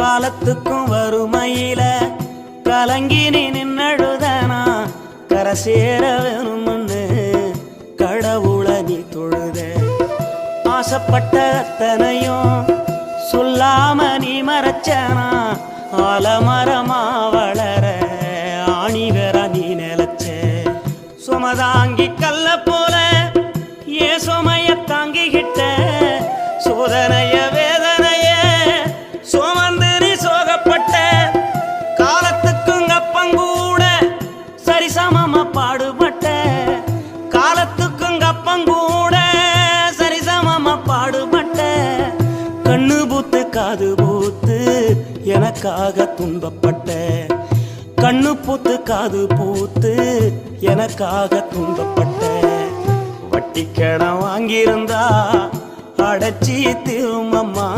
காலத்துக்கும் வறுமையில கலங்கி நீ நின்னழுதனா கரை சேர வேணும்னு கடவுளை நீ தொழுத. ஆசைப்பட்ட அத்தனையும் சொல்லாம நீ மறைச்சனா ஆலமரமா வளர ஆணி வேற நீ நிலச்ச. சுமதாங்கி கல்ல போல ஏ சுமைய தாங்கிக்கிட்ட சோதனைய வேதனைய சுமந்து நீ சோகப்பட்ட. காலத்துக்கும் அப்பங்கூட சரிசமமா பாடுபட்ட. காலத்துக்கும் அப்பங்கூட சரிசமமா பாடுபட்ட. கண்ணு பூத்து காது பூத்து எனக்காக துன்பப்பட்ட. கண்ணு பூத்து காது பூத்து எனக்காக துன்பப்பட்ட. வட்டி கடன் வாங்கியிருந்தா அடைச்சி திரும்பம்மா